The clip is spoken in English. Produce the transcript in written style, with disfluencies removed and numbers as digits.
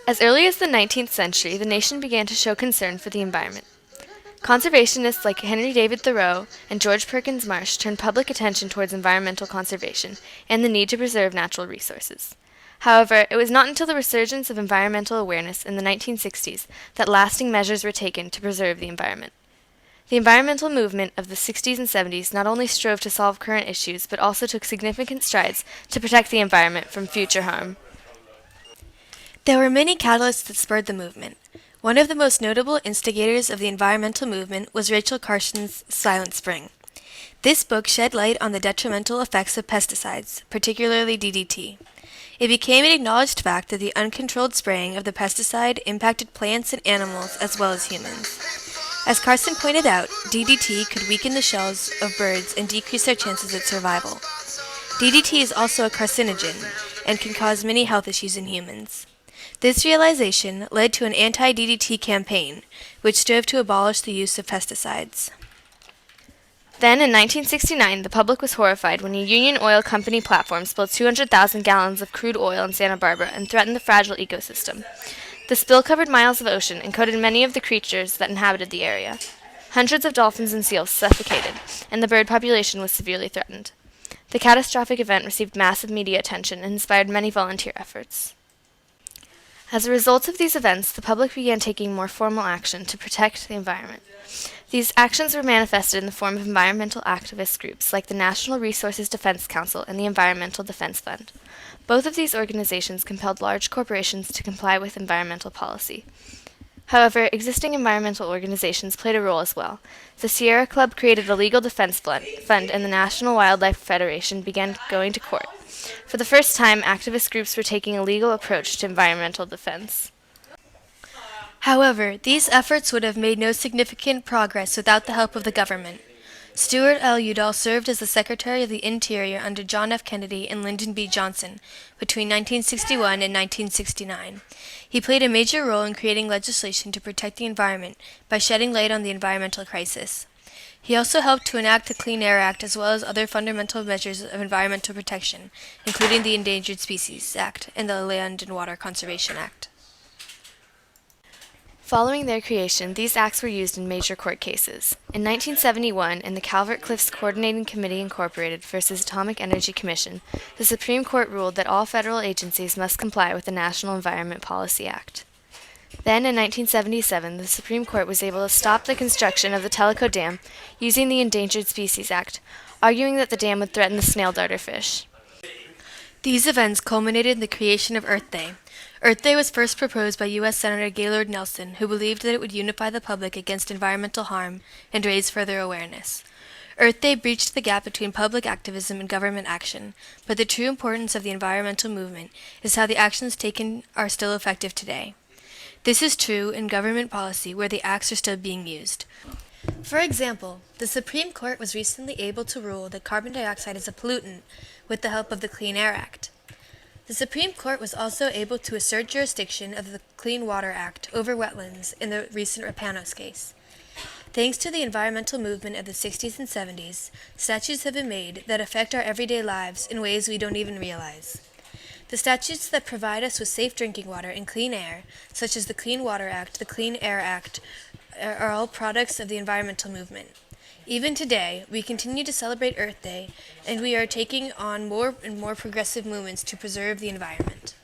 As early as the 19th century, the nation began to show concern for the environment. Conservationists like Henry David Thoreau and George Perkins Marsh turned public attention towards environmental conservation and the need to preserve natural resources. However, it was not until the resurgence of environmental awareness in the 1960s that lasting measures were taken to preserve the environment. The environmental movement of the 60s and 70s not only strove to solve current issues, but also took significant strides to protect the environment from future harm. There were many catalysts that spurred the movement. One of the most notable instigators of the environmental movement was Rachel Carson's Silent Spring. This book shed light on the detrimental effects of pesticides, particularly DDT. It became an acknowledged fact that the uncontrolled spraying of the pesticide impacted plants and animals as well as humans. As Carson pointed out, DDT could weaken the shells of birds and decrease their chances at survival. DDT is also a carcinogen and can cause many health issues in humans. This realization led to an anti-DDT campaign, which strove to abolish the use of pesticides. Then, in 1969, the public was horrified when a Union Oil Company platform spilled 200,000 gallons of crude oil in Santa Barbara and threatened the fragile ecosystem. The spill covered miles of ocean and coated many of the creatures that inhabited the area. Hundreds of dolphins and seals suffocated, and the bird population was severely threatened. The catastrophic event received massive media attention and inspired many volunteer efforts. As a result of these events, the public began taking more formal action to protect the environment. These actions were manifested in the form of environmental activist groups like the National Resources Defense Council and the Environmental Defense Fund. Both of these organizations compelled large corporations to comply with environmental policy. However, existing environmental organizations played a role as well. The Sierra Club created a legal defense fund, and the National Wildlife Federation began going to court. For the first time, activist groups were taking a legal approach to environmental defense. However, these efforts would have made no significant progress without the help of the government. Stuart L. Udall served as the Secretary of the Interior under John F. Kennedy and Lyndon B. Johnson between 1961 and 1969. He played a major role in creating legislation to protect the environment by shedding light on the environmental crisis. He also helped to enact the Clean Air Act as well as other fundamental measures of environmental protection, including the Endangered Species Act and the Land and Water Conservation Act. Following their creation, these acts were used in major court cases. In 1971, in the Calvert Cliffs Coordinating Committee Incorporated versus Atomic Energy Commission, the Supreme Court ruled that all federal agencies must comply with the National Environment Policy Act. Then, in 1977, the Supreme Court was able to stop the construction of the Tellico Dam using the Endangered Species Act, arguing that the dam would threaten the snail darter fish. These events culminated in the creation of Earth Day. Earth Day was first proposed by U.S. Senator Gaylord Nelson, who believed that it would unify the public against environmental harm and raise further awareness. Earth Day breached the gap between public activism and government action, but the true importance of the environmental movement is how the actions taken are still effective today. This is true in government policy where the acts are still being used. For example, the Supreme Court was recently able to rule that carbon dioxide is a pollutant with the help of the Clean Air Act. The Supreme Court was also able to assert jurisdiction of the Clean Water Act over wetlands in the recent Rapanos case. Thanks to the environmental movement of the 60s and 70s, statutes have been made that affect our everyday lives in ways we don't even realize. The statutes that provide us with safe drinking water and clean air, such as the Clean Water Act, the Clean Air Act, are all products of the environmental movement. Even today, we continue to celebrate Earth Day, and we are taking on more and more progressive movements to preserve the environment.